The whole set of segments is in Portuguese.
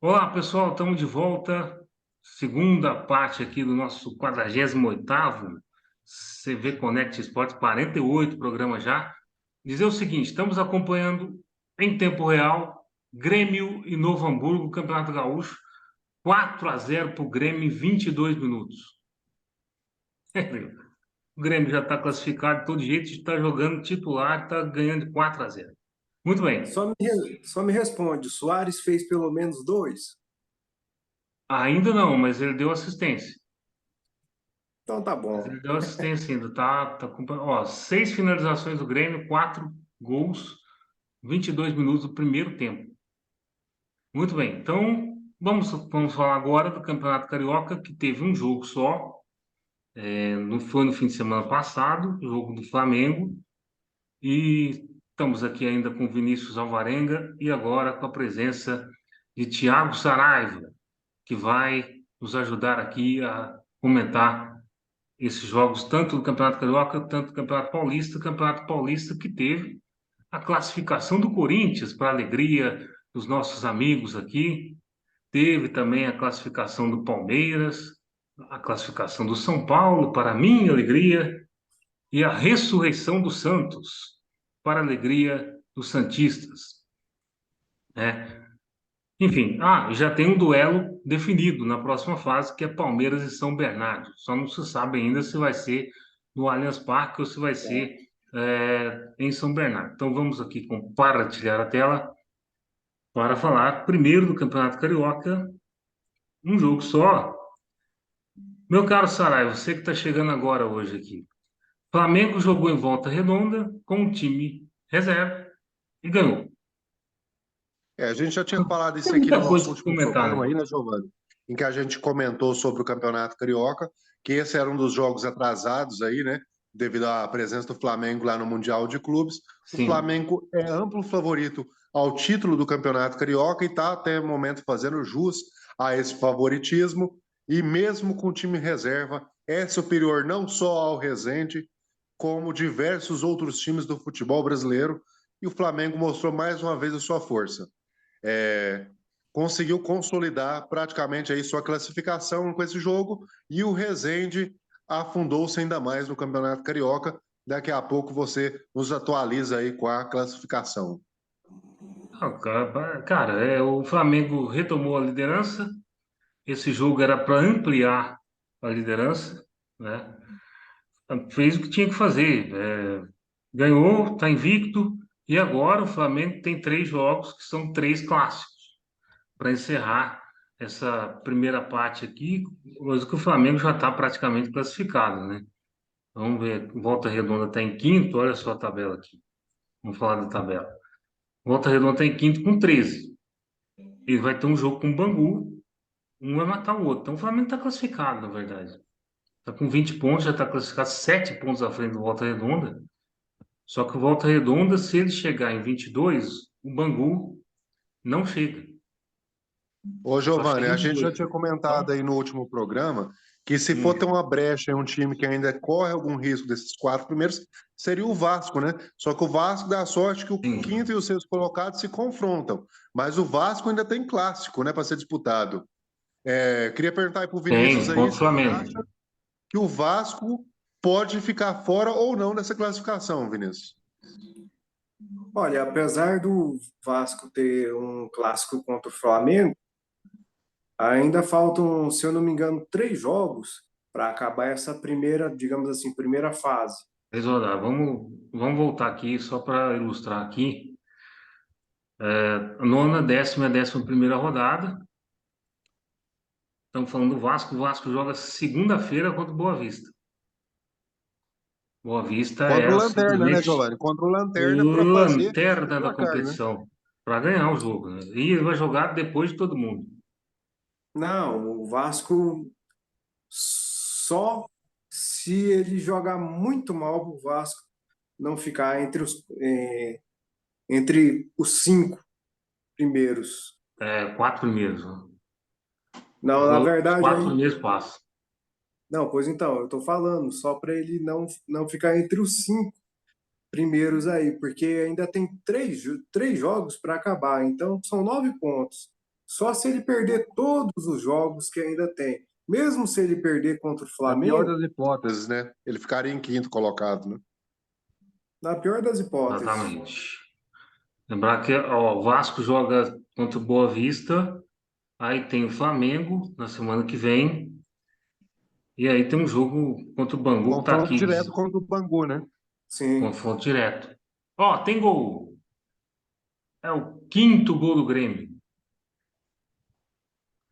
Olá, pessoal, estamos de volta. Segunda parte aqui do nosso 48º CV Connect Esportes, 48 programa já. Dizer o seguinte, estamos acompanhando em tempo real Grêmio e Novo Hamburgo, Campeonato Gaúcho, 4-0 para o Grêmio em 22 minutos. O Grêmio já está classificado de todo jeito, está jogando titular, está ganhando de 4-0. Muito bem. Só me responde, o Soares fez pelo menos dois? Ainda não, mas ele deu assistência. Então tá Mas bom. ele deu assistência ainda, tá ó, 6 finalizações do Grêmio, 4 gols, 22 minutos do primeiro tempo. Muito bem, então vamos falar agora do Campeonato Carioca, que teve um jogo só, foi no fim de semana passado, o jogo do Flamengo, e estamos aqui ainda com Vinícius Alvarenga e agora com a presença de Thiago Saraiva, que vai nos ajudar aqui a comentar esses jogos, tanto do Campeonato Carioca, tanto do Campeonato Paulista que teve a classificação do Corinthians, para a alegria dos nossos amigos aqui, teve também a classificação do Palmeiras, a classificação do São Paulo, para a minha alegria, e a ressurreição do Santos, para a alegria dos Santistas, né? Enfim, já tem um duelo definido na próxima fase, que é Palmeiras e São Bernardo. Só não se sabe ainda se vai ser no Allianz Parque ou se vai ser em São Bernardo. Então vamos aqui compartilhar a tela para falar primeiro do Campeonato Carioca, um jogo só. Meu caro Saraiva, você que está chegando agora hoje aqui. Flamengo jogou em Volta Redonda com um time reserva e ganhou. A gente já tinha falado Tem isso aqui no muita nosso coisa para último comentar, programa né? aí, né, Giovanni? Em que a gente comentou sobre o Campeonato Carioca, que esse era um dos jogos atrasados aí, né? Devido à presença do Flamengo lá no Mundial de Clubes. O Sim. Flamengo é amplo favorito ao título do Campeonato Carioca e está até o momento fazendo jus a esse favoritismo. E mesmo com o time reserva, é superior não só ao Resende, como diversos outros times do futebol brasileiro. E o Flamengo mostrou mais uma vez a sua força. É, conseguiu consolidar praticamente aí sua classificação com esse jogo e o Resende afundou-se ainda mais no Campeonato Carioca. Daqui a pouco você nos atualiza aí com a classificação. O Flamengo retomou a liderança. Esse jogo era para ampliar a liderança, né? Fez o que tinha que fazer. Ganhou, está invicto, e agora o Flamengo tem 3 jogos que são 3 clássicos para encerrar essa primeira parte aqui, mas que o Flamengo já está praticamente classificado, né? Vamos ver, Volta Redonda está em quinto, olha só a tabela aqui. Vamos falar da tabela. Volta Redonda está em quinto com 13. Ele vai ter um jogo com o Bangu, um vai matar o outro. Então o Flamengo está classificado, na verdade. Está com 20 pontos, já está classificado 7 pontos à frente do Volta Redonda. Só que o Volta Redonda, se ele chegar em 22, o Bangu não chega. Ô, Só Giovanni, chega em a gente já 18. tinha comentado Então, aí no último programa que se for ter hum, uma brecha em um time que ainda corre algum risco desses quatro primeiros, seria o Vasco, né? Só que o Vasco dá sorte que o quinto sim. e o sexto colocados se confrontam. Mas o Vasco ainda tem clássico, né, para ser disputado. Queria perguntar aí para o Vinícius Tem, aí contra o se ele Flamengo. acha que o Vasco pode ficar fora ou não dessa classificação, Vinícius. Olha, apesar do Vasco ter um clássico contra o Flamengo, ainda faltam, se eu não me engano, 3 jogos para acabar essa primeira, digamos assim, primeira fase. Resolver. Vamos voltar aqui só para ilustrar aqui. A nona, décima e a 11ª rodada. Estamos falando do Vasco. O Vasco joga segunda-feira contra o Boa Vista. Boa Vista Contra o é Lanterna, né, simplesmente Giovanni? Contra o Lanterna para fazer o lanterna da placar, né? competição para ganhar o jogo, né? E ele vai jogar depois de todo mundo. Não, o Vasco só se ele jogar muito mal o Vasco não ficar entre os 5 primeiros. 4 primeiros, né? Não, na Os verdade, 4 primeiros passam. não, pois então, eu estou falando só para ele não ficar entre os 5 primeiros aí, porque ainda tem três jogos para acabar, então são 9 pontos. só se ele perder todos os jogos que ainda tem. Mesmo se ele perder contra o Na pior Flamengo, das hipóteses, né? Ele ficaria em quinto colocado, né? na pior das hipóteses. Exatamente. Lembrar que ó, o Vasco joga contra o Boa Vista, aí tem o Flamengo na semana que vem, e aí tem um jogo contra o Bangu que tá Confronto aqui, direto contra o Bangu, né? Sim. confronto direto. Ó, tem gol. É o quinto gol do Grêmio.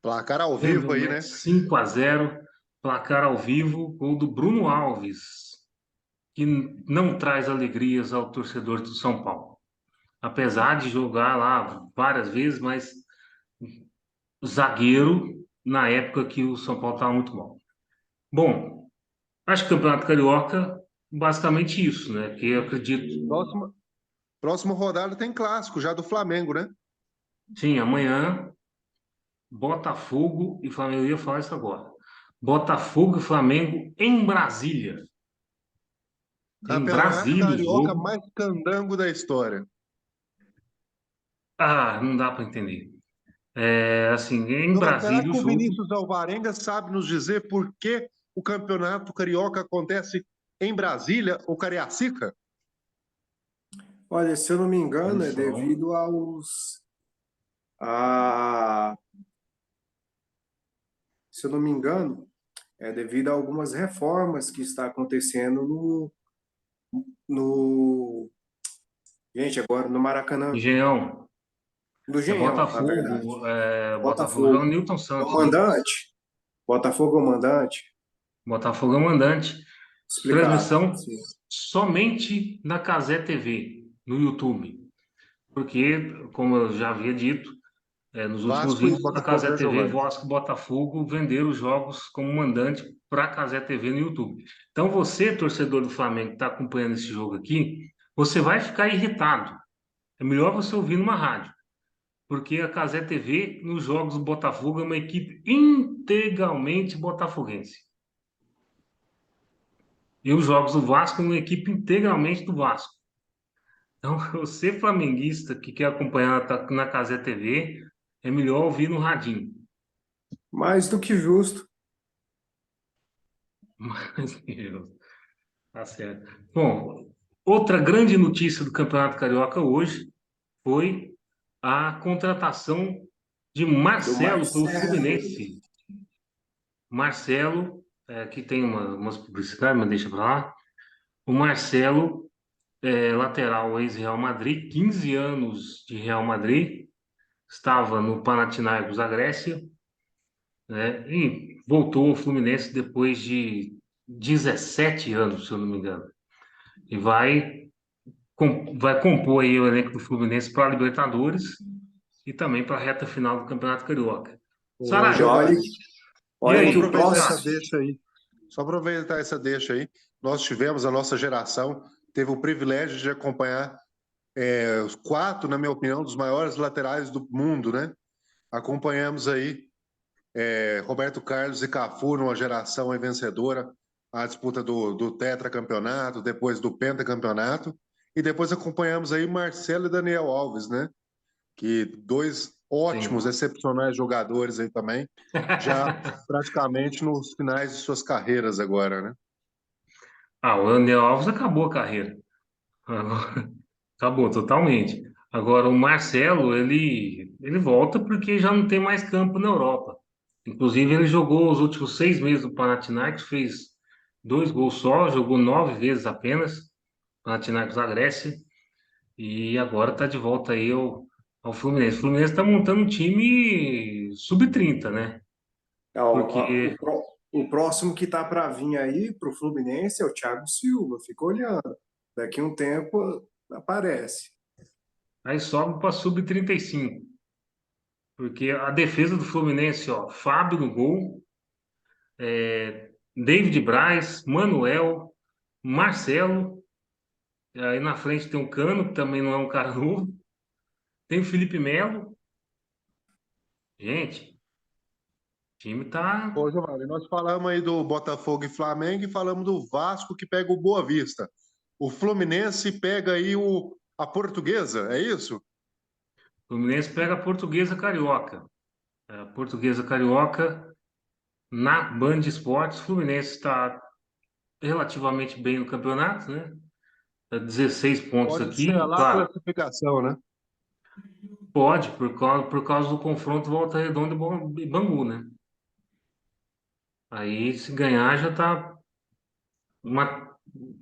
Placar ao Grêmio vivo aí, mete né? 5-0, placar ao vivo, gol do Bruno Alves, que não traz alegrias ao torcedor do São Paulo. Apesar de jogar lá várias vezes, mas zagueiro na época que o São Paulo estava muito mal. Bom, acho que o Campeonato Carioca, basicamente isso, né? Que eu acredito, Próxima rodada tem clássico já do Flamengo, né? sim, amanhã, Botafogo e Flamengo, eu ia falar isso agora. Botafogo e Flamengo em Brasília. Em Campeonato Brasília o Carioca jogo. mais candango da história. Ah, não dá para entender. É, assim, em Será Brasília o que o jogo. Vinícius Alvarenga sabe nos dizer por que o Campeonato Carioca acontece em Brasília ou Cariacica? Olha, se eu não me engano, é Atenção. devido aos. A, se eu não me engano, é devido a algumas reformas que está acontecendo no, gente, agora no Maracanã, Engenhão. do É Engenhão, na verdade. Botafogo. Botafogo joga Botafogo. o Newton É o Santos, né? mandante. Botafogo é o mandante. Botafogo é o mandante. Explicado. Transmissão Sim. somente na Cazé TV, no YouTube. Porque, como eu já havia dito, nos últimos Vasco e vídeos, a Botafogo Cazé já TV, jogaram. Vasco e Botafogo venderam os jogos como mandante para a Cazé TV no YouTube. Então, você, torcedor do Flamengo, que está acompanhando esse jogo aqui, você vai ficar irritado. É melhor você ouvir numa rádio, porque a Cazé TV, nos jogos do Botafogo, é uma equipe integralmente botafoguense. E os jogos do Vasco é uma equipe integralmente do Vasco. Então, você flamenguista que quer acompanhar na Cazé TV, é melhor ouvir no radinho. Mais do que justo. Mas, tá certo. Bom, outra grande notícia do Campeonato Carioca hoje foi a contratação de Do Marcelo pelo Marcelo. Fluminense. Marcelo, que tem umas publicidades, mas deixa para lá. O Marcelo, lateral ex-Real Madrid, 15 anos de Real Madrid, estava no Panathinaikos da Grécia, né? E voltou ao Fluminense depois de 17 anos, se eu não me engano. E vai compor aí o elenco do Fluminense para a Libertadores e também para a reta final do Campeonato Carioca. Ô, E Saraiva, olha, Giovanni, e olha só que aí, o o que que aproveitar você próximo. essa acha? deixa aí. Só aproveitar essa deixa aí. Nós tivemos, a nossa geração teve o privilégio de acompanhar os quatro, na minha opinião, dos maiores laterais do mundo, né? Acompanhamos aí Roberto Carlos e Cafu numa geração aí vencedora, a disputa do tetracampeonato, depois do pentacampeonato, e depois acompanhamos aí Marcelo e Daniel Alves, né? Que dois ótimos, Sim. excepcionais jogadores aí também, já praticamente nos finais de suas carreiras agora, né? Ah, o Daniel Alves acabou a carreira. Agora- Acabou totalmente. Agora, o Marcelo, ele volta porque já não tem mais campo na Europa. Inclusive, ele jogou os últimos 6 meses do Panathinaikos, fez 2 gols só, jogou 9 vezes apenas, Panathinaikos da Grécia, e agora está de volta aí ao Fluminense. O Fluminense está montando um time sub-30, né? O, Porque o próximo que tá para vir aí pro Fluminense é o Thiago Silva. Fica olhando. Daqui a um tempo aparece. aí sobe para sub-35. Porque a defesa do Fluminense, ó, Fábio no gol, David Braz, Manuel, Marcelo, aí na frente tem o Cano, que também não é um cara novo, tem o Felipe Melo. Gente, o time tá. Ô, Giovanni, nós falamos aí do Botafogo e Flamengo e falamos do Vasco que pega o Boa Vista. O Fluminense pega aí a Portuguesa, é isso? O Fluminense pega a Portuguesa Carioca. Portuguesa Carioca, na Band Esportes. O Fluminense está relativamente bem no campeonato, né? 16 pontos Pode aqui, selar a claro, classificação, né? pode, por causa do confronto Volta Redonda e Bangu, né? Aí, se ganhar, já tá uma,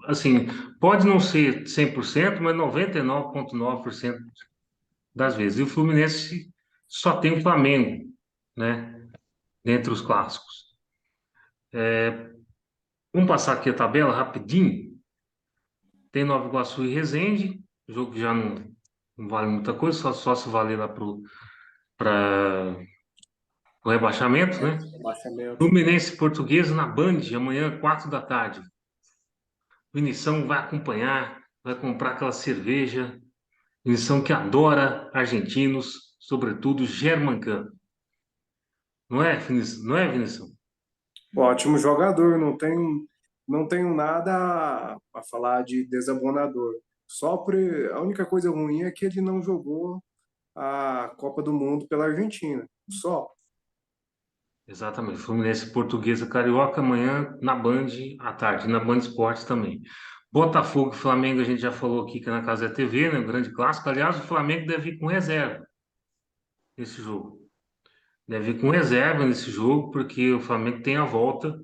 assim, pode não ser 100%, mas 99,9% das vezes. E o Fluminense só tem o Flamengo, né? Dentre os clássicos. Vamos passar aqui a tabela rapidinho. Tem Nova Iguaçu e Resende, jogo que já não vale muita coisa, só se valer lá para o rebaixamento, né? Rebaixamento. Fluminense e Portuguesa na Band, amanhã, 4 da tarde. Vinição vai acompanhar, vai comprar aquela cerveja. Vinição que adora argentinos, sobretudo Germancano. Não é, Vinição? Não é, Vinição? Ótimo jogador, não tenho nada a falar de desabonador. A única coisa ruim é que ele não jogou a Copa do Mundo pela Argentina. Só. Exatamente. Fluminense e Portuguesa Carioca, amanhã na Band, à tarde, na Band Esportes também. Botafogo e Flamengo, a gente já falou aqui que é na Casa TV, né? Um grande clássico. Aliás, o Flamengo deve ir com reserva nesse jogo. Deve ir com reserva nesse jogo, porque o Flamengo tem a volta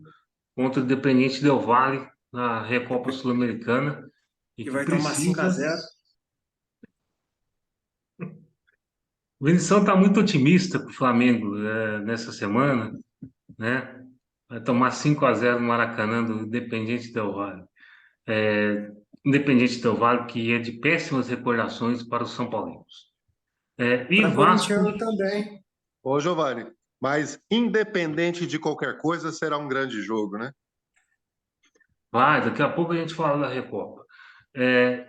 contra o Independiente Del Valle na Recopa Sul-Americana e Que que vai tomar 5 a precisa. 0. O Vinição está muito otimista com o Flamengo nessa semana, né? Vai tomar 5 a 0 no Maracanã do Independiente Del Valle. É, Independiente Del Valle, que é de péssimas recordações para os São Paulinos. E Para Vasco, corintiano também. Ô, Giovanni, mas independente de qualquer coisa, será um grande jogo, né? vai, daqui a pouco a gente fala da Recopa.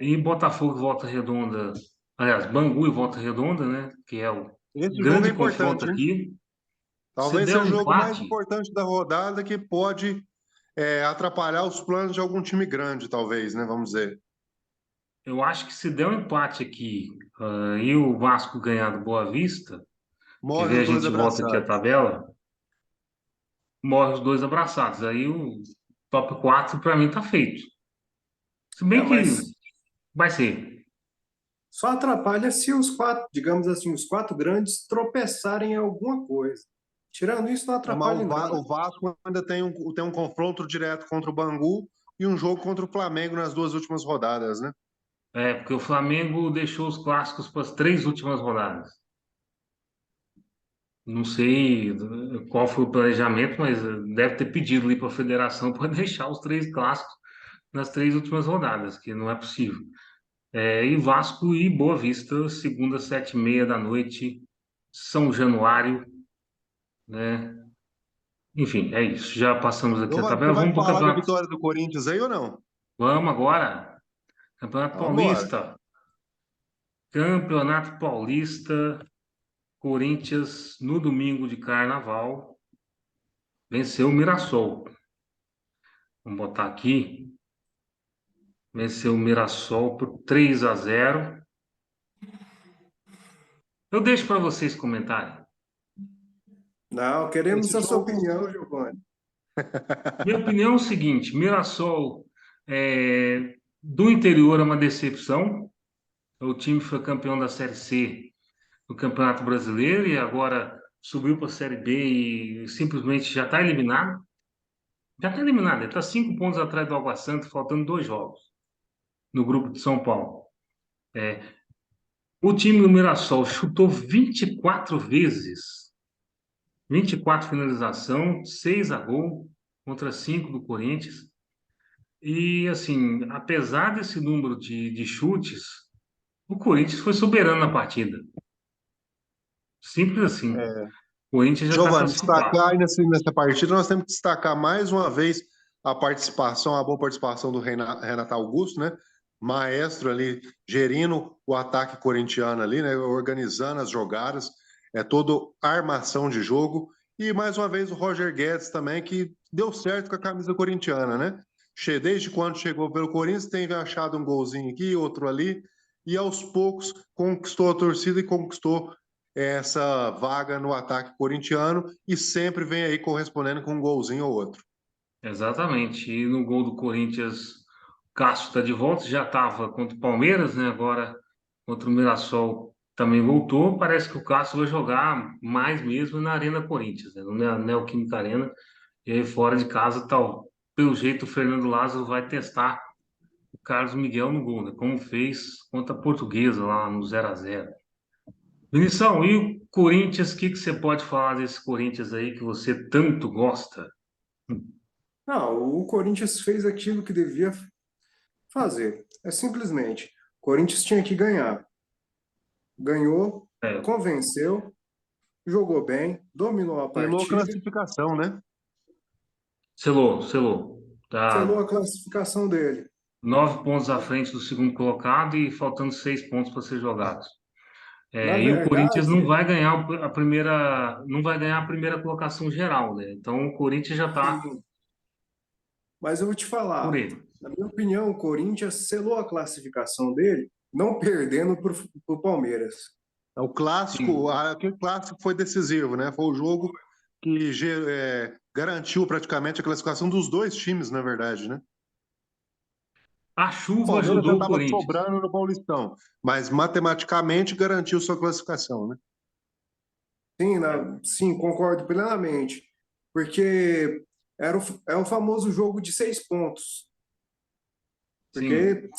E Botafogo e Volta Redonda, aliás, Bangu e Volta Redonda, né? Que é o Esse jogo é grande confronto importante, hein? aqui. Se Talvez der seja o um jogo mais empate, importante da rodada que pode atrapalhar os planos de algum time grande, talvez, né? Vamos dizer. eu acho que se der um empate aqui, e o Vasco ganhar do Boa Vista, que Morre ver os a dois gente volta aqui a abraçados. tabela, morre os dois abraçados. Aí o top 4 para mim tá feito. Se bem que Mas vai ser. só atrapalha se os quatro, digamos assim, os quatro grandes tropeçarem em alguma coisa. Tirando isso, não Mas atrapalha em nada. O Vasco ainda tem um confronto direto contra o Bangu e um jogo contra o Flamengo nas duas últimas rodadas, né? Porque o Flamengo deixou os clássicos para as 3 últimas rodadas. Não sei qual foi o planejamento, mas deve ter pedido ali para a federação para deixar os 3 clássicos nas 3 últimas rodadas, que não é possível. E Vasco e Boa Vista, segunda, 7h30 da noite, São Januário, né? Enfim, é isso. Já passamos aqui a Giovanni, você tabela. vai Vamos para o falar da campeonato. vitória do Corinthians aí ou não? Vamos agora. Campeonato Vamos embora. Paulista. Campeonato Paulista. Corinthians, no domingo de carnaval, venceu o Mirassol. Vamos botar aqui. Venceu o Mirassol por 3 a 0. Eu deixo para vocês comentarem. Não, queremos Esse a sua jogo, opinião, Giovanni. Minha opinião é o seguinte: Mirassol do interior é uma decepção. O time foi campeão da Série C do Campeonato Brasileiro e agora subiu para a Série B e simplesmente já está eliminado. Já está eliminado, ele está 5 pontos atrás do Água Santa, faltando 2 jogos no grupo de São Paulo. O time do Mirassol chutou 24 vezes, 24 finalização, 6 a gol contra 5 do Corinthians. E assim, apesar desse número de chutes, o Corinthians foi soberano na partida. Simples assim. O Corinthians já está Giovanni, classificado. destacar aí nessa partida, nós temos que destacar mais uma vez a boa participação do Renato Augusto, né? Maestro ali, gerindo o ataque corintiano ali, né? Organizando as jogadas, toda armação de jogo. E mais uma vez o Roger Guedes também, que deu certo com a camisa corintiana, né? Desde quando chegou pelo Corinthians, tem achado um golzinho aqui, outro ali, e aos poucos conquistou a torcida e conquistou essa vaga no ataque corintiano e sempre vem aí correspondendo com um golzinho ou outro. Exatamente. E no gol do Corinthians, o Cássio está de volta, já estava contra o Palmeiras, né? Agora contra o Mirassol também voltou. Parece que o Cássio vai jogar mais mesmo na Arena Corinthians, né? Na Neoquímica Arena. E aí fora de casa, tal. Pelo jeito, o Fernando Lázaro vai testar o Carlos Miguel no gol, né? Como fez contra a Portuguesa lá no 0-0. Vinição, e o Corinthians, o que que você pode falar desse Corinthians aí que você tanto gosta? Não, o Corinthians fez aquilo que devia fazer. É simplesmente, o Corinthians tinha que ganhar. Ganhou, É, convenceu, jogou bem, dominou a Selou partida, classificação, né? selou, selou. selou Tá a classificação dele. 9 pontos à frente do segundo colocado e faltando 6 pontos para ser jogados. Na E o Corinthians não verdade, vai ganhar a primeira, não vai ganhar a primeira colocação geral, né? Então o Corinthians já está sim, mas eu vou te por falar, ele. na minha opinião, o Corinthians selou a classificação dele, não perdendo para o Palmeiras. É o clássico, Sim. aquele clássico foi decisivo, né? Foi o jogo que garantiu praticamente a classificação dos dois times, na verdade, né? A O chuva Palmeiras já ajudou o estava Corinthians. sobrando no Paulistão, mas matematicamente garantiu sua classificação, né? Sim, É, sim, concordo plenamente, porque é o famoso jogo de 6 pontos, sim. porque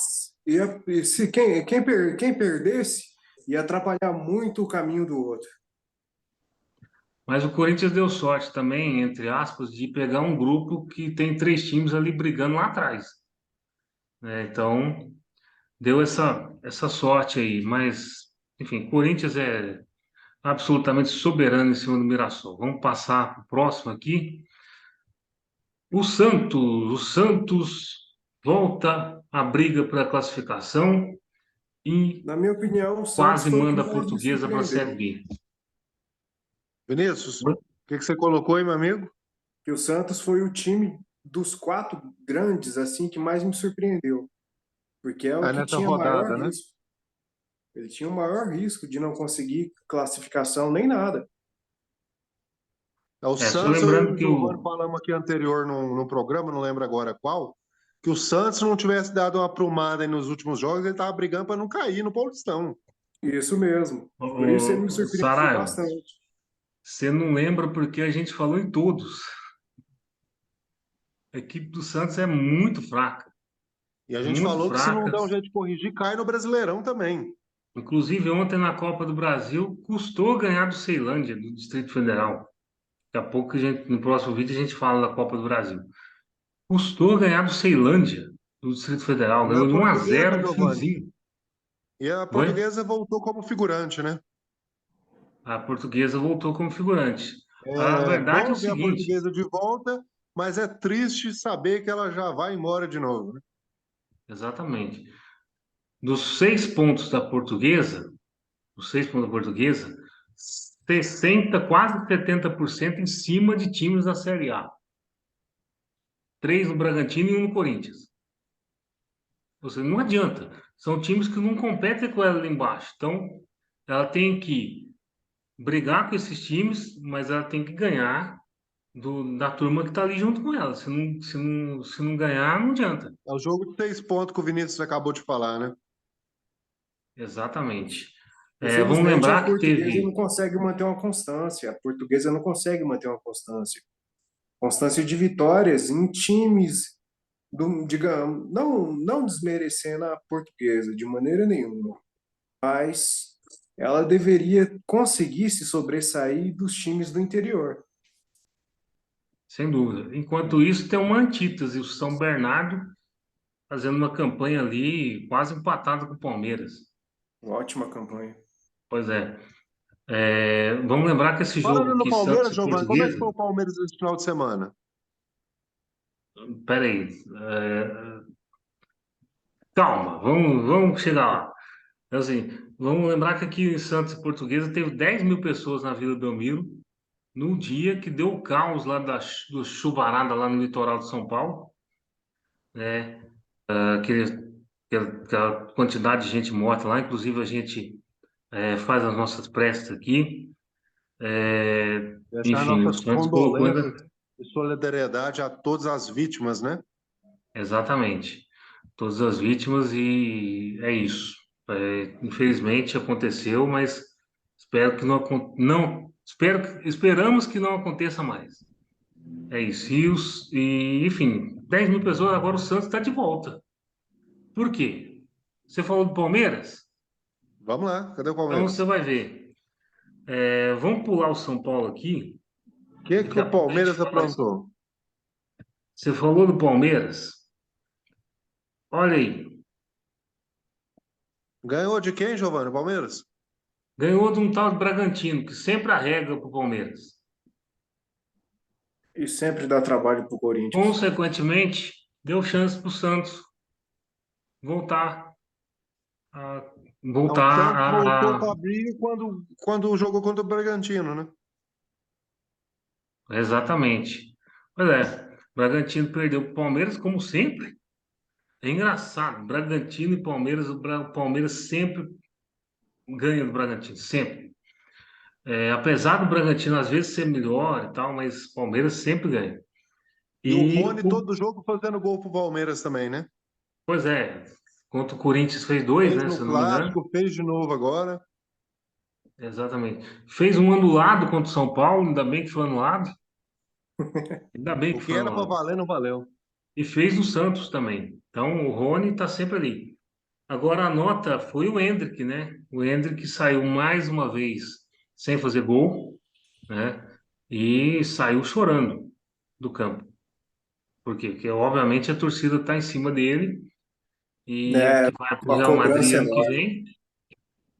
se quem perdesse ia atrapalhar muito o caminho do outro. Mas o Corinthians deu sorte também, entre aspas, de pegar um grupo que tem 3 times ali brigando lá atrás, né? Então deu essa sorte aí. Mas, enfim, Corinthians é absolutamente soberano em cima do Mirassol. Vamos passar para o próximo aqui. O Santos volta à briga para a classificação e Na minha opinião, o Santos quase foi o que manda a mais me Portuguesa para a Série surpreendeu. B. Vinícius, o que você colocou aí, meu amigo? Que o Santos foi o time dos quatro grandes assim que mais me surpreendeu, porque é o Ah, que nessa tinha maior rodada, né? risco. Ele tinha o maior risco de não conseguir classificação nem nada. O Só Santos, eu e lembrando o que Giovanni o. falamos aqui anterior no programa, não lembro agora qual, que o Santos não tivesse dado uma aprumada aí nos últimos jogos, ele estava brigando para não cair no Paulistão. Isso mesmo. Por isso ele me O surpreendeu Saraiva, bastante. você não lembra porque a gente falou em todos. A equipe do Santos é muito fraca, E a gente muito falou que se não fraca. der um jeito de corrigir, cai no Brasileirão também. Inclusive, ontem na Copa do Brasil, custou ganhar do Ceilândia, do Distrito Federal. Daqui a pouco, no próximo vídeo, a gente fala da Copa do Brasil. Custou ganhar do Ceilândia, do Distrito Federal. E a Ganhou de 1 a portuguesa, 0 no Giovanni? finzinho. E a Oi? portuguesa voltou como figurante, né? A Portuguesa voltou como figurante. A É verdade é o bom ver a seguinte, portuguesa de volta, mas é triste saber que ela já vai embora de novo, né? exatamente. Dos 6 pontos da Portuguesa, os 6 pontos da Portuguesa, 60, quase 70% em cima de times da Série A. 3 no Bragantino e 1 no Corinthians. Ou seja, não adianta. São times que não competem com ela ali embaixo. Então, ela tem que brigar com esses times, mas ela tem que ganhar da turma que está ali junto com ela. Se não ganhar, não adianta. É o jogo de 6 pontos que o Vinícius acabou de falar, né? Exatamente. Vamos Infelizmente, a lembrar que portuguesa não teve. consegue manter uma constância. A portuguesa não consegue manter uma constância. Constância de vitórias em times, digamos, não desmerecendo a portuguesa de maneira nenhuma, mas ela deveria conseguir se sobressair dos times do interior. Sem dúvida. Enquanto isso, tem uma antítese, o São Bernardo fazendo uma campanha ali quase empatada com o Palmeiras. Uma ótima campanha. Pois é. Vamos lembrar que esse jogo Falando no aqui, Santos Palmeiras, e Giovanni, como é que Portuguesa, foi o Palmeiras esse final de semana? peraí, calma, vamos chegar lá. Então, assim, vamos lembrar que aqui em Santos e Portuguesa teve 10 mil pessoas na Vila Belmiro, no dia que deu o caos lá do chuvarada lá no litoral de São Paulo, né? Aquela quantidade de gente morta lá, inclusive a gente faz as nossas preces aqui. Deixar Enfim, o nossas Santos colocou ainda. condolências e solidariedade a todas as vítimas, né? Exatamente. Todas as vítimas e é isso. Infelizmente aconteceu, mas espero que esperamos que não aconteça mais. É isso. Enfim, 10 mil pessoas, agora o Santos está de volta. Por quê? Você falou do Palmeiras? Vamos lá, cadê o Então você Palmeiras? vai ver. Vamos pular o São Paulo aqui. O que que Daqui a o pouco a gente Palmeiras fala. aprontou? Você falou do Palmeiras? Olha aí. Ganhou de quem, Giovanni? Palmeiras? Ganhou de um tal de Bragantino, que sempre arrega para o Palmeiras. E sempre dá trabalho pro Corinthians. Consequentemente, deu chance para o Santos voltar a Não, o voltar Santos voltou a para abrir quando jogou contra o Bragantino, né? exatamente. Pois é, Bragantino perdeu para o Palmeiras como sempre. É engraçado, Bragantino e Palmeiras, o Palmeiras sempre ganha do Bragantino, sempre. Apesar do Bragantino às vezes ser melhor e tal, mas o Palmeiras sempre ganha. E o E Rony todo jogo fazendo gol pro Palmeiras também, né? pois é, contra o Corinthians fez dois, Fez né, se no eu não me engano. Clássico, fez de novo agora. Exatamente. Fez um anulado contra o São Paulo, ainda bem que foi anulado. Ainda bem O que que foi era para anulado. valer, não valeu. E fez o Santos também. Então o Rony está sempre ali. Agora a nota foi o Endrick, né? O Endrick saiu mais uma vez sem fazer gol, né? E saiu chorando do campo. Por quê? Porque obviamente a torcida está em cima dele e ele É, que vai para o a Real Madrid cobrança é ano que enorme. vem.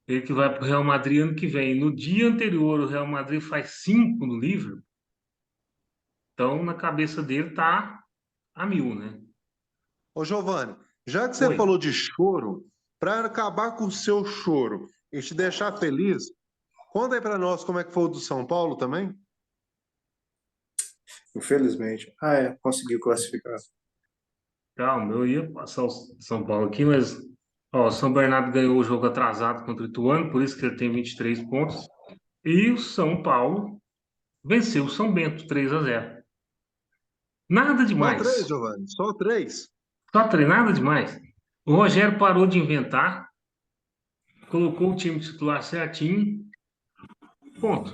Ele que vai para o Real Madrid ano que vem. No dia anterior, o Real Madrid faz 5 no livro. Então, na cabeça dele tá a mil, né? Ô, Giovanni, já que você Oi. falou de choro, para acabar com o seu choro e te deixar feliz, conta aí para nós como é que foi o do São Paulo também. Infelizmente. Conseguiu classificar. Calma, eu ia passar o São Paulo aqui, mas ó, o São Bernardo ganhou o jogo atrasado contra o Ituano, por isso que ele tem 23 pontos. E o São Paulo venceu o São Bento 3-0. Nada Só três, demais. Giovanni, só três. Só nada demais. O Rogério parou de inventar, colocou o time titular certinho, ponto.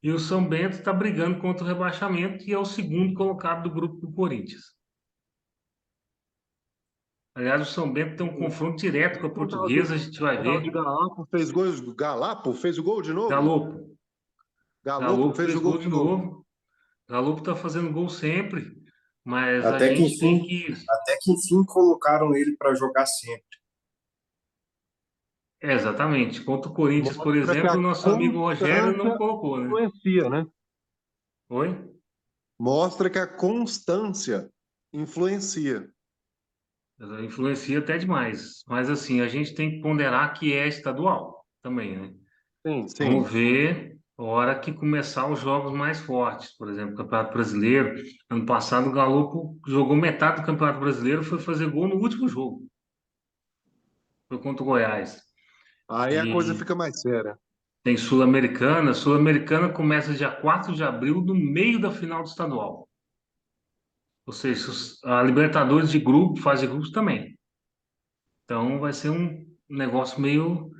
E o São Bento está brigando contra o rebaixamento e é o segundo colocado do grupo do Corinthians. Aliás, o São Bento tem um confronto direto com a Portuguesa, a gente vai O tal de ver. Galapo fez gols. Galapo fez o gol de novo? Galopo. Galopo Galopo fez fez o gol gol de de novo. novo. Galopo está fazendo gol sempre, mas a Até que gente tem enfim, que. até que enfim colocaram ele para jogar sempre. Exatamente. Contra o Corinthians, por Mostra que exemplo, a o nosso amigo Rogério não constância colocou, né? influencia, né? Oi? Mostra que a constância influencia. Influencia até demais. Mas assim, a gente tem que ponderar que é estadual também, né? Sim, Vamos sim. ver a hora que começar os jogos mais fortes. Por exemplo, Campeonato Brasileiro. Ano passado, o Galo jogou metade do Campeonato Brasileiro, foi fazer gol no último jogo. Foi contra o Goiás. Aí a coisa E fica mais séria. tem Sul-Americana. Sul-Americana começa dia 4 de abril, no meio da final do estadual. Ou seja, a Libertadores de grupo, fase de grupos também. Então vai ser um negócio meio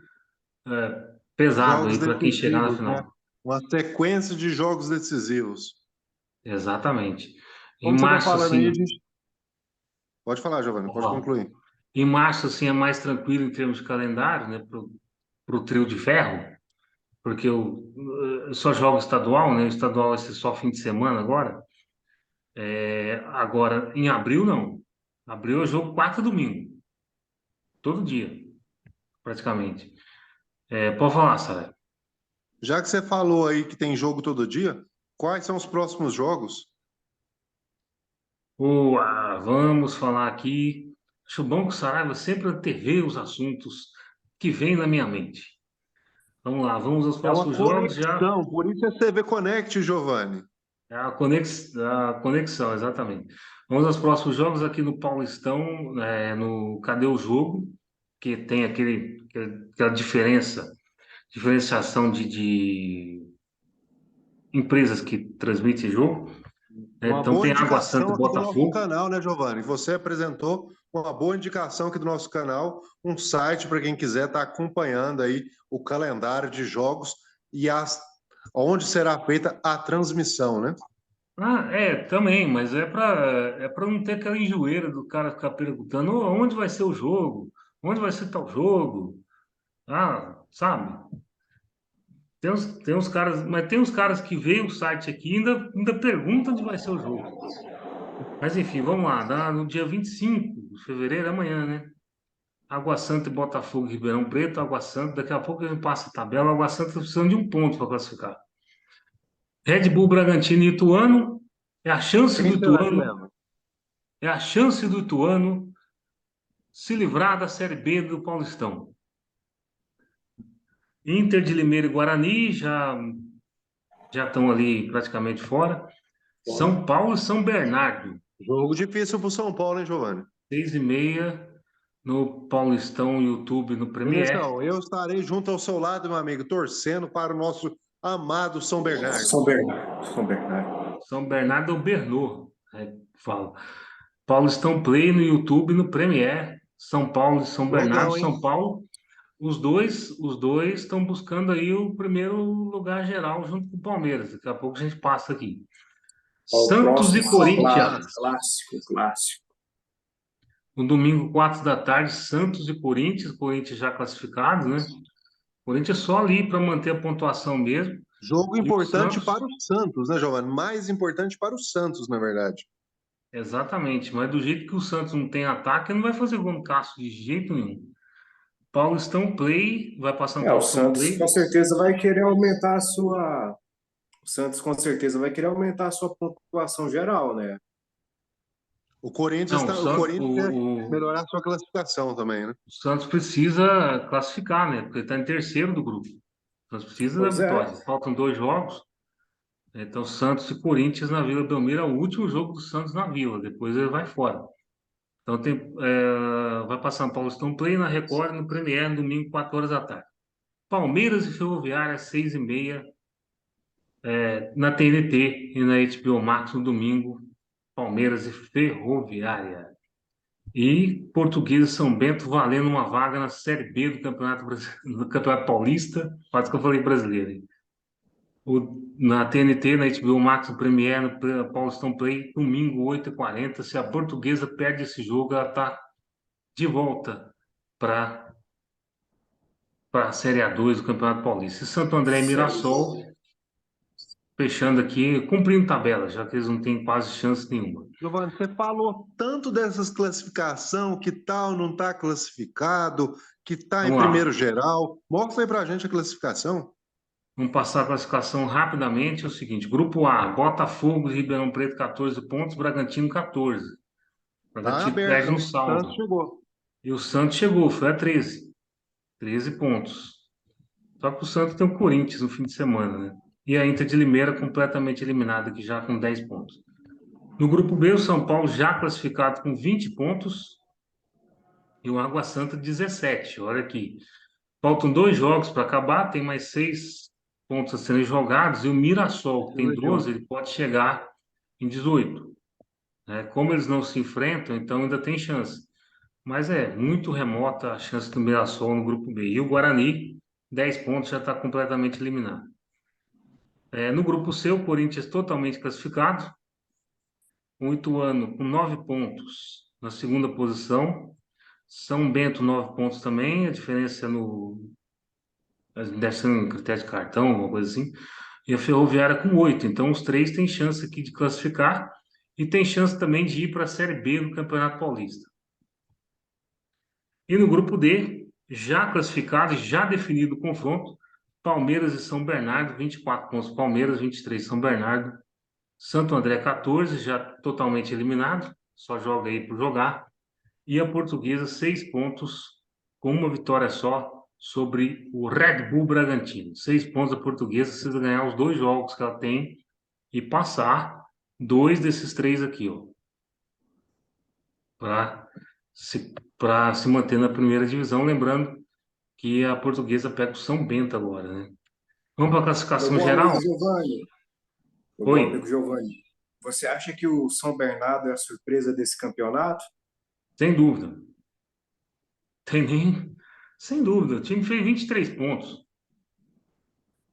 pesado Jogos aí para quem chegar na decisivos, né? final. Uma sequência de jogos decisivos. Exatamente. Em Como você está março, falando aí, a assim, gente. Pode falar, Giovanni, pode ó, concluir. em março, assim, é mais tranquilo em termos de calendário, né, pro trio de ferro, porque eu só jogo estadual, né, o estadual vai ser só fim de semana agora. Agora, em abril, não. Abril eu jogo quarta e domingo, todo dia, praticamente. Pode falar, Sara. Já que você falou aí que tem jogo todo dia, quais são os próximos jogos? Vamos falar aqui. Acho bom que o Saraiva sempre antevê os assuntos que vêm na minha mente. Vamos lá, vamos aos É uma próximos jogos já. conexão, por isso é CV Connect, Giovanni. É a conexão, exatamente. Vamos aos próximos jogos aqui no Paulistão, no Cadê o Jogo? Que tem aquela diferenciação de empresas que transmitem jogo. Uma Então boa tem Água Santa indicação e aqui do nosso Botafogo. canal, né, Giovanni? Você apresentou uma boa indicação aqui do nosso canal, um site para quem quiser estar acompanhando aí o calendário de jogos e onde será feita a transmissão, né? Também, mas é para não ter aquela enjoeira do cara ficar perguntando: "Ô, onde vai ser o jogo? Onde vai ser tal jogo?" Sabe? Tem uns caras, mas tem uns caras que veem o site aqui e ainda perguntam onde vai ser o jogo. Mas enfim, vamos lá. No dia 25 de fevereiro, amanhã, né? Água Santa e Botafogo, Ribeirão Preto, Água Santa. Daqui a pouco a gente passa a tabela. Água Santa está precisando de um ponto para classificar. Red Bull, Bragantino e Ituano. É a chance do Quem será que Ituano, leva? é a chance do Ituano se livrar da Série B do Paulistão. Inter de Limeira e Guarani já estão ali praticamente fora. São Paulo e São Bernardo, Jogo difícil para o São Paulo, hein, Giovanni? 6h30 no Paulistão YouTube, no Premier. Beleza, eu estarei junto ao seu lado, meu amigo, torcendo para o nosso amado São Bernardo. São Bernardo. São Bernardo. São Bernardo ou Bernô, fala. Paulistão Play no YouTube, no Premier. São Paulo e São Bernardo. Jogão, hein? São Paulo, os dois estão buscando aí o primeiro lugar geral junto com o Palmeiras. Daqui a pouco a gente passa aqui. Ó, o Santos e próximo Corinthians. clássico. No domingo, 4 da tarde, Santos e Corinthians. Corinthians já classificado, né? Corinthians só ali para manter a pontuação mesmo. Jogo E o importante Santos, para o Santos, né, Giovanni? Mais importante para o Santos, na verdade. exatamente. Mas do jeito que o Santos não tem ataque, não vai fazer gol no Cássio de jeito nenhum. Paulistão Play, vai passar no O Paulistão Santos Play. com certeza vai querer aumentar a sua. O Santos com certeza vai querer aumentar a sua pontuação geral, né? O Corinthians, Não, o Corinthians quer melhorar sua classificação também, né? o Santos precisa classificar, né? Porque está em terceiro do grupo. O Santos precisa da Pois é. vitória. Faltam 2 jogos. Então, Santos e Corinthians na Vila Belmiro é o último jogo do Santos na Vila. Depois ele vai fora. Então, vai passar no Paulistão Play, na Record, no Premier, no domingo, 4 horas da tarde. Palmeiras e Ferroviária, 6h30, na TNT e na HBO Max no domingo. Palmeiras e Ferroviária. E Portuguesa e São Bento valendo uma vaga na Série B do Campeonato Paulista. Quase que eu falei brasileiro, hein? Na TNT, na HBO Max, no Premier, no Paulistão Play, domingo, 8h40. Se a Portuguesa perde esse jogo, ela está de volta para a Série A2 do Campeonato Paulista. E Santo André e Mirassol, fechando aqui, cumprindo tabela, já que eles não têm quase chance nenhuma. Giovanni, você falou tanto dessas classificação, que tal não está classificado, que está em Vamos lá. primeiro geral. Mostra aí para a gente a classificação. Vamos passar a classificação rapidamente. É o seguinte: Grupo A, Botafogo e Ribeirão Preto, 14 pontos, Bragantino, 14. O Tá Bragantino aberto, perde no hein? saldo. Santos chegou. E o Santos chegou, foi a 13. 13 pontos. Só que o Santos tem o Corinthians no fim de semana, né? E a Inter de Limeira completamente eliminada aqui já com 10 pontos. No grupo B, o São Paulo já classificado com 20 pontos e o Água Santa 17. Olha aqui. Faltam 2 jogos para acabar, tem mais 6 pontos a serem jogados e o Mirassol, que tem 12, ele pode chegar em 18. Né? Como eles não se enfrentam, então ainda tem chance. Mas é muito remota a chance do Mirassol no grupo B. E o Guarani, 10 pontos, já está completamente eliminado. No grupo C, o Corinthians totalmente classificado. O Ituano com 9 pontos na segunda posição. São Bento, 9 pontos também. A diferença deve ser um critério de cartão, alguma coisa assim. E a Ferroviária com 8. Então, os 3 têm chance aqui de classificar e tem chance também de ir para a Série B do Campeonato Paulista. E no grupo D, já classificado e já definido o confronto, Palmeiras e São Bernardo, 24 pontos Palmeiras, 23 São Bernardo. Santo André, 14, já totalmente eliminado, só joga aí por jogar. E a Portuguesa, 6 pontos, com uma vitória só sobre o Red Bull Bragantino. 6 pontos a Portuguesa, precisa ganhar os 2 jogos que ela tem e passar 2 desses 3 aqui, ó, para se manter na primeira divisão. Lembrando que a Portuguesa pega o São Bento agora, né? Vamos para a Meu classificação bom geral? amigo Giovanni, meu bom Oi, amigo Giovanni, você acha que o São Bernardo é a surpresa desse campeonato? sem dúvida. Tem nem... Sem dúvida. O time fez 23 pontos.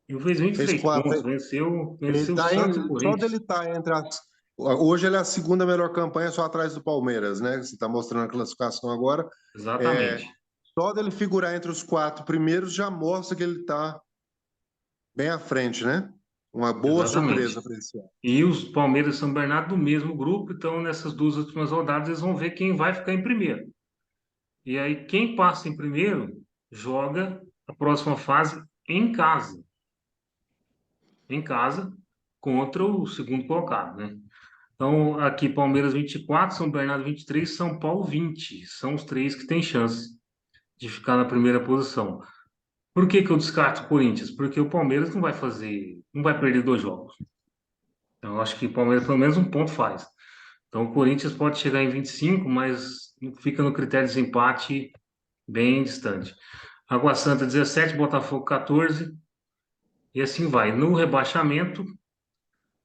E fez Fez 23 quatro. pontos. Ele Venceu o tá Santos e o só dele Corinthians. estar entre as. Hoje ele é a segunda melhor campanha, só atrás do Palmeiras, né? Você está mostrando a classificação agora. É, Exatamente. só dele figurar entre os quatro primeiros já mostra que ele está bem à frente, né? Uma boa Exatamente. surpresa para esse ano. E os Palmeiras e São Bernardo do mesmo grupo, então nessas duas últimas rodadas eles vão ver quem vai ficar em primeiro. E aí quem passa em primeiro joga a próxima fase em casa. Em casa contra o segundo colocado, né? Então aqui Palmeiras 24, São Bernardo 23, São Paulo 20. São os três que têm chance de ficar na primeira posição. Por que que eu descarto o Corinthians? Porque o Palmeiras não vai fazer, não vai perder 2 jogos. Então, eu acho que o Palmeiras pelo menos um ponto faz. Então, o Corinthians pode chegar em 25, mas fica no critério de desempate bem distante. Água Santa 17, Botafogo 14, e assim vai. No rebaixamento,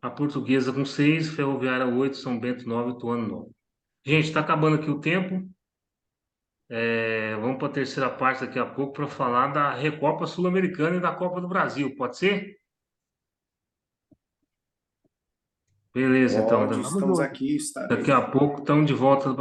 a Portuguesa com 6, Ferroviária 8, São Bento 9, Ituano 9. Gente, está acabando aqui o tempo. Vamos para a terceira parte daqui a pouco para falar da Recopa Sul-Americana e da Copa do Brasil. Pode ser? Beleza, então. Pode, Tamo estamos junto. aqui, Daqui estarei. a pouco estamos de volta